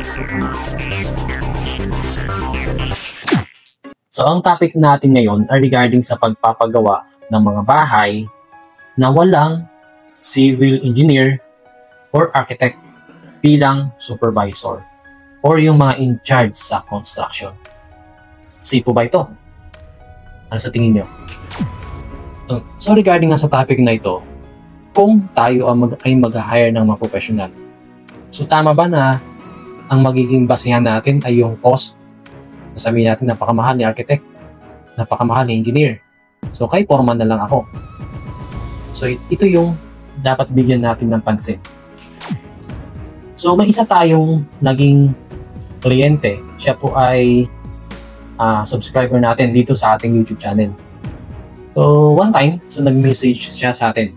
So ang topic natin ngayon ay regarding sa pagpapagawa ng mga bahay na walang civil engineer or architect bilang supervisor or yung mga in charge sa construction. Sipo ba ito? Ano sa tingin nyo? So regarding nga sa topic na ito, kung tayo ay mag-hire ng mga professional, so tama ba na ang magiging basihan natin ay yung cost? Sabihin natin napakamahal ni architect, napakamahal ni engineer. So kay foreman na lang ako. So ito yung dapat bigyan natin ng pansin. So may isa tayong naging kliyente. Siya po ay subscriber natin dito sa ating YouTube channel. So one time, nag-message siya sa atin.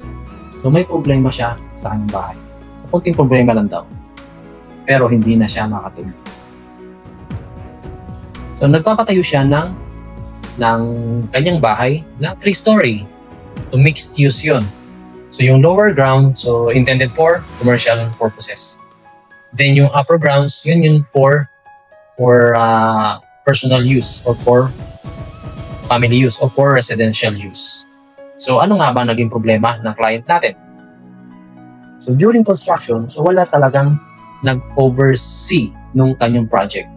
So may problema siya sa kanyang bahay. So konting problema lang daw. Pero hindi na siya makatulog. So nagpapatayo siya ng kanyang bahay na 3-story. So mixed use yun. So yung lower ground, so intended for commercial purposes. Then yung upper grounds, yun for personal use or for family use or for residential use. So ano nga ba naging problema ng client natin? So during construction, so wala talagang nag-oversee nung kanyang project.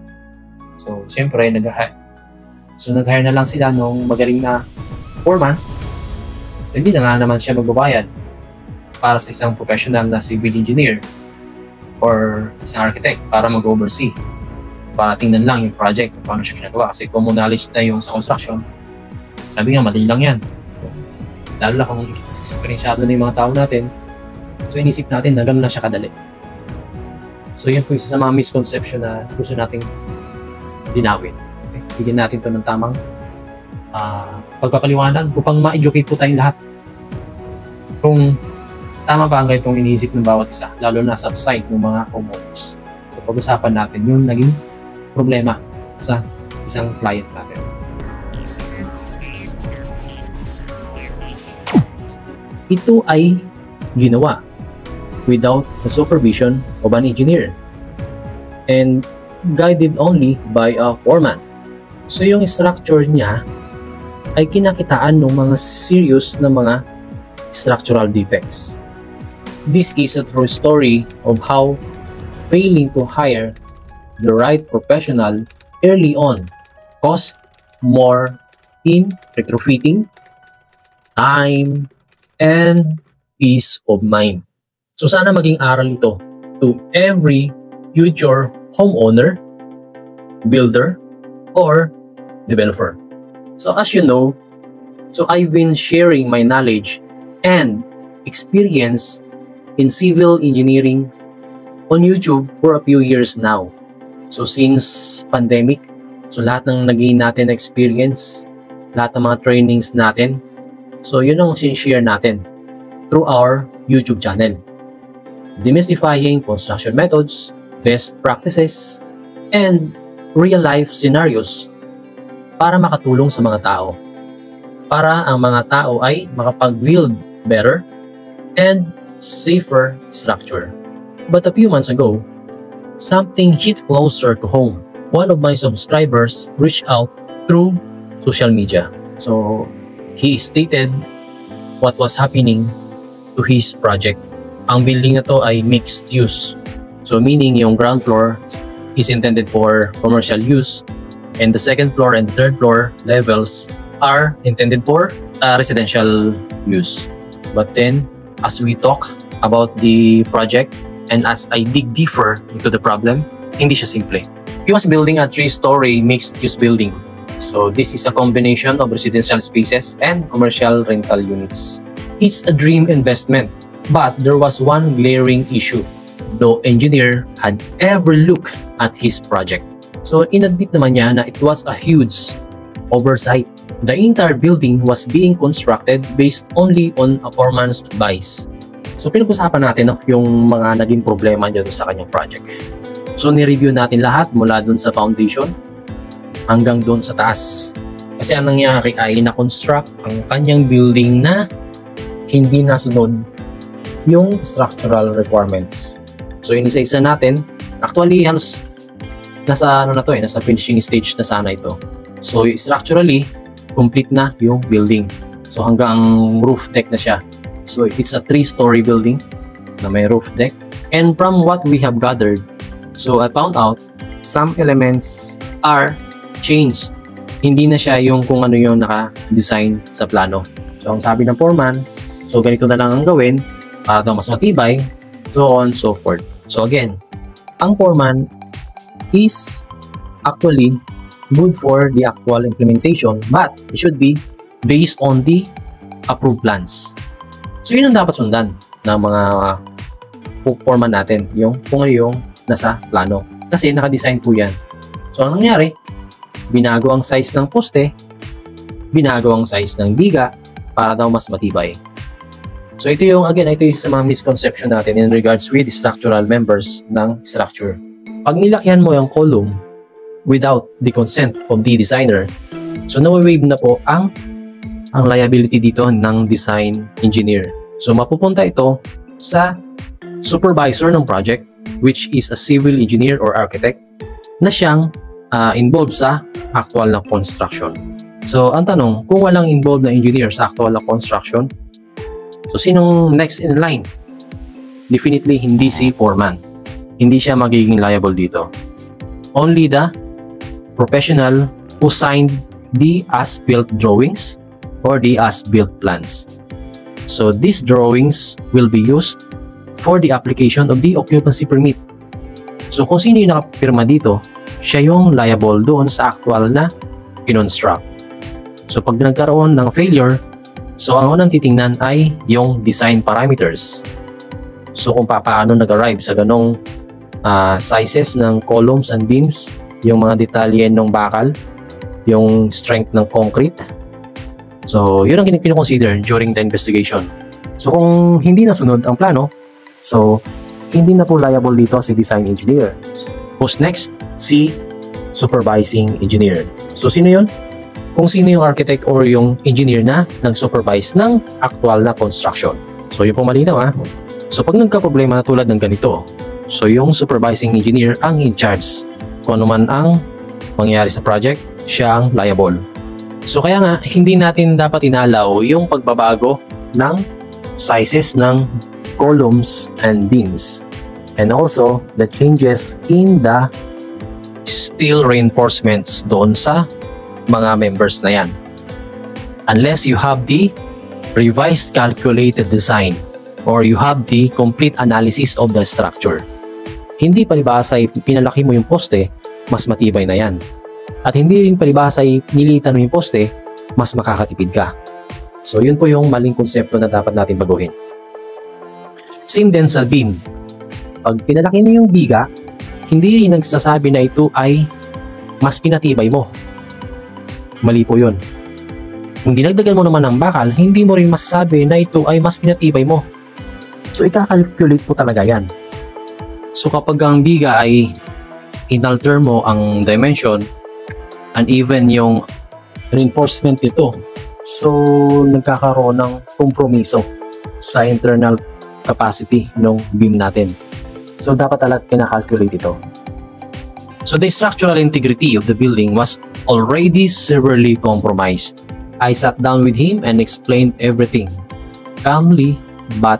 So siyempre nag-hire na lang sila nung magaling na foreman. Hindi na nga naman siya magbabayad para sa isang professional na civil engineer or isang architect para mag-oversee. Para tingnan lang yung project kung paano siya ginagawa. Kasi common knowledge na yung sa construction, sabi nga, madali lang yan. So, lalo na kung experienceado na yung mga tao natin, so inisip natin na gano'n na siya kadali. So yun po isa sa mga misconception na gusto nating linawin. Okay? Bigyan natin to ng tamang pagpapaliwanag upang ma-educate po tayong lahat. Kung tama ba ang ganitong iniisip ng bawat isa, lalo na sa side ng mga homeowners. So pag-usapan natin yung naging problema sa isang client natin. Ito ay ginawa without the supervision of an engineer and guided only by a foreman. So yung structure niya ay kinakitaan ng mga serious na mga structural defects. This is a true story of how failing to hire the right professional early on cost more in retrofitting, time, and peace of mind. So sana maging aral ito to every future homeowner, builder, or developer. So as you know, so I've been sharing my knowledge and experience in civil engineering on YouTube for a few years now. So since pandemic, so lahat ng naging natin experience, lahat ng mga trainings natin, so yun ang sinishare natin through our YouTube channel. Demystifying construction methods, best practices, and real-life scenarios para makatulong sa mga tao. Para ang mga tao ay makapag-build better and safer structure. But a few months ago, something hit closer to home. One of my subscribers reached out through social media. So, he stated what was happening to his project. Ang building na to ay mixed use. So, meaning yung ground floor is intended for commercial use and the second floor and third floor levels are intended for residential use. But then, as we talk about the project and as I dig deeper into the problem, hindi siya simple. He was building a 3-story mixed-use building. So this is a combination of residential spaces and commercial rental units. It's a dream investment, but there was one glaring issue. No engineer had ever looked at his project. So inadmit naman niya na it was a huge oversight. The entire building was being constructed based only on a foreman's advice. So pinag-usapan natin yung mga naging problema dito sa kanyang project. So ni-review natin lahat mula dun sa foundation hanggang dun sa taas. Kasi ang nangyari ay na-construct ang kanyang building na hindi nasunod yung structural requirements. So inisa-isa natin, actually halos nasa ano na to nasa finishing stage na sana ito. So structurally, complete na yung building. So hanggang roof deck na siya. So it's a 3-story building na may roof deck. And from what we have gathered, so I found out some elements are changed. Hindi na siya yung kung ano yung naka-design sa plano. So ang sabi ng foreman, so ganito na lang ang gawin para daw mas matibay, so on so forth. So again, ang foreman is actually good for the actual implementation, but it should be based on the approved plans. So yun ang dapat sundan ng mga foreman natin, yung kung ano yung nasa plano. Kasi naka-design po yan. So anong nangyari? Binago ang size ng poste, binago ang size ng biga para daw mas matibay. So ito yung, again, ito yung sa mga misconception natin in regards with structural members ng structure. Pag nilakihan mo yung column without the consent of the designer, so na-waive na po ang liability dito ng design engineer. So mapupunta ito sa supervisor ng project, which is a civil engineer or architect, na siyang involved sa actual na construction. So, ang tanong, kung walang involved na engineer sa actual na construction, so sinong next in line? Definitely hindi si foreman. Hindi siya magiging liable dito. Only the professional who signed the as-built drawings or the as-built plans. So, these drawings will be used for the application of the occupancy permit. So, kung sino yung nakapirma dito, siya yung liable doon sa actual na kinonstruct. So pag nagkaroon ng failure, so ang unang titingnan ay yung design parameters. So kung paano nag-arrive sa ganong sizes ng columns and beams, yung mga detalye ng bakal, yung strength ng concrete. So yun ang kinoconsider during the investigation. So kung hindi nasunod ang plano, so hindi na po liable dito si design engineer. Who's next? Si supervising engineer. So sino yun? Kung sino yung architect or yung engineer na nag-supervise ng actual na construction. So yun po malinaw ha. So pag nagka-problema na tulad ng ganito, so yung supervising engineer ang in charge. Kung ano man ang mangyayari sa project, siya ang liable. So kaya nga, hindi natin dapat inaalaw yung pagbabago ng sizes ng columns and beams. And also, the changes in the steel reinforcements doon sa mga members na yan. Unless you have the revised calculated design or you have the complete analysis of the structure. Hindi palibhasa pinalaki mo yung poste, mas matibay na yan. At hindi rin palibhasa nilitan mo yung poste, mas makakatipid ka. So yun po yung maling konsepto na dapat natin baguhin. Same din sa beam. Pag pinalaki mo yung biga, hindi rin nagsasabi na ito ay mas pinatibay mo. Mali po yun. Kung dinagdagan mo naman ng bakal, hindi mo rin masasabi na ito ay mas pinatibay mo. So ikakalculate po talaga yan. So kapag ang biga ay inalter mo ang dimension and even yung reinforcement nito, so nagkakaroon ng kompromiso sa internal capacity ng beam natin. So dapat talaga kinakalculate ito. So the structural integrity of the building was already severely compromised. I sat down with him and explained everything, calmly but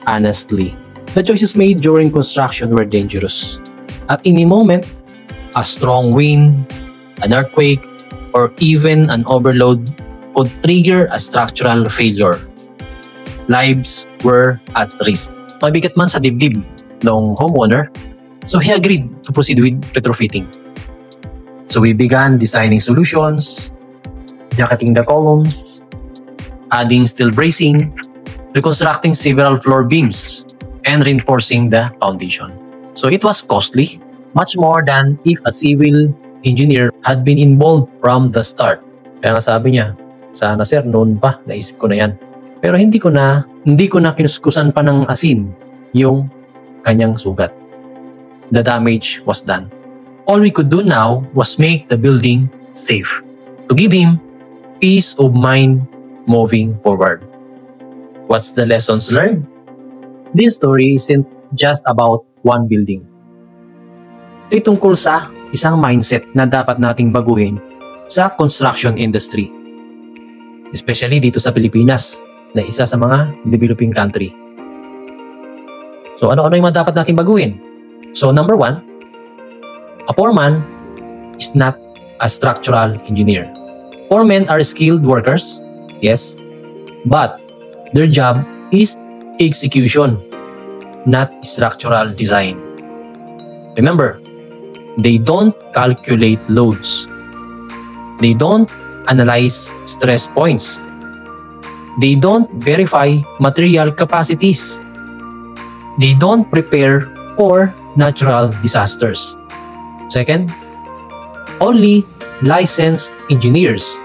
honestly. The choices made during construction were dangerous. At any moment, a strong wind, an earthquake, or even an overload could trigger a structural failure. Lives were at risk. Mabigat man sa dibdib ng homeowner, so he agreed to proceed with retrofitting. So we began designing solutions, jacketing the columns, adding steel bracing, reconstructing several floor beams, and reinforcing the foundation. So it was costly, much more than if a civil engineer had been involved from the start. Kaya nga sabi niya, sana sir, noon pa, naisip ko na yan. Pero hindi ko na kinuskusan pa ng asin yung kanyang sugat. The damage was done. All we could do now was make the building safe, to give him peace of mind moving forward. What's the lessons learned? This story isn't just about one building. Ito tungkol sa isang mindset na dapat nating baguhin sa construction industry. Especially dito sa Pilipinas, na isa sa mga developing country. So ano-ano yung mga dapat nating baguhin? So number 1, a foreman is not a structural engineer. Foremen are skilled workers, yes, but their job is execution, not structural design. Remember, they don't calculate loads. They don't analyze stress points. They don't verify material capacities. They don't prepare for natural disasters. Second, only licensed engineers.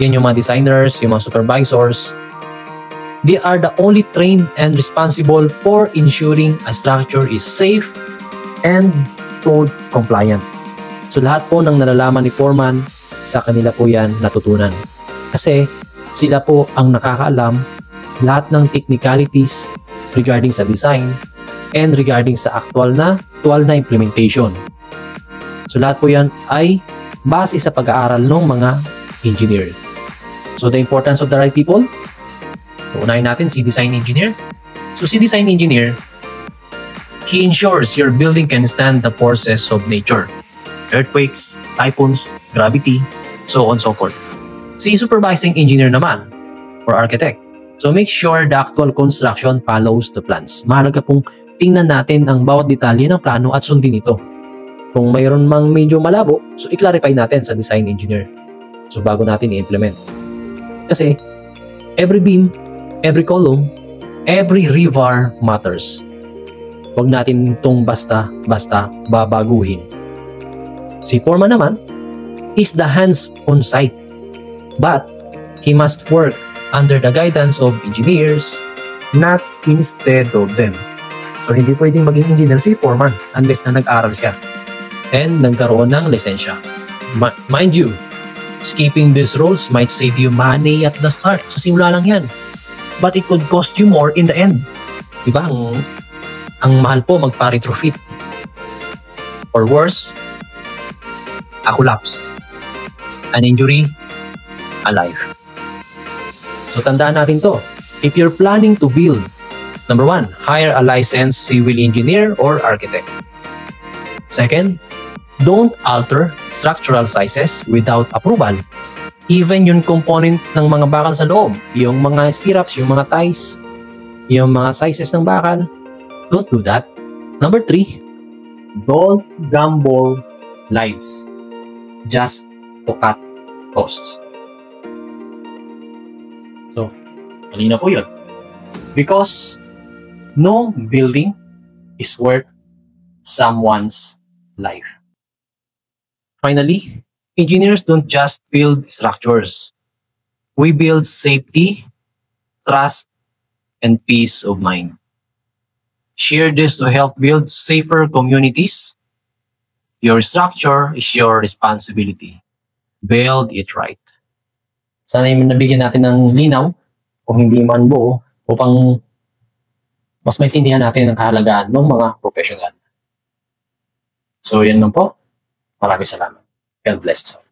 Yan yung mga designers, yung mga supervisors. They are the only trained and responsible for ensuring a structure is safe and code compliant. So lahat po ng nalalaman ni foreman, sa kanila po yan natutunan. Kasi sila po ang nakakaalam lahat ng technicalities regarding sa design and regarding sa actual na implementation. So lahat po yan ay base sa pag-aaral ng mga engineer. So the importance of the right people, unahin natin si design engineer. So si design engineer, he ensures your building can stand the forces of nature. Earthquakes, typhoons, gravity, so on and so forth. Si supervising engineer naman, or architect, so make sure the actual construction follows the plans. Mahalaga pong tingnan natin ang bawat detalye ng plano at sundin ito. Kung mayroon mang medyo malabo, so i-clarify natin sa design engineer. So bago natin i-implement. Kasi every beam, every column, every rebar matters. Huwag natin itong basta-basta babaguhin. Si foreman naman is the hands on site. But he must work under the guidance of engineers, not instead of them. So hindi pwedeng maging engineer si foreman unless na nag-aral siya and nagkaroon ng lisensya. Mind you, skipping these roles might save you money at the start. Sa simula lang yan. But it could cost you more in the end. Diba? Ang mahal po magpa-retrofit. Or worse, a collapse, an injury, a life. So tandaan natin to. If you're planning to build, number 1, hire a licensed civil engineer or architect. Second, don't alter structural sizes without approval. Even yung component ng mga bakal sa loob, yung mga stirrups, yung mga ties, yung mga sizes ng bakal, don't do that. Number 3, don't gamble lives just to cut costs. So, malinaw po yun. Because no building is worth someone's life. Finally, engineers don't just build structures. We build safety, trust, and peace of mind. Share this to help build safer communities. Your structure is your responsibility. Build it right. Sana yung nabigyan natin ng linaw, kung hindi man buo, upang mas maintindihan natin ang kahalagaan ng mga professional. So, yan lang po. Maraming salamat. God bless us all.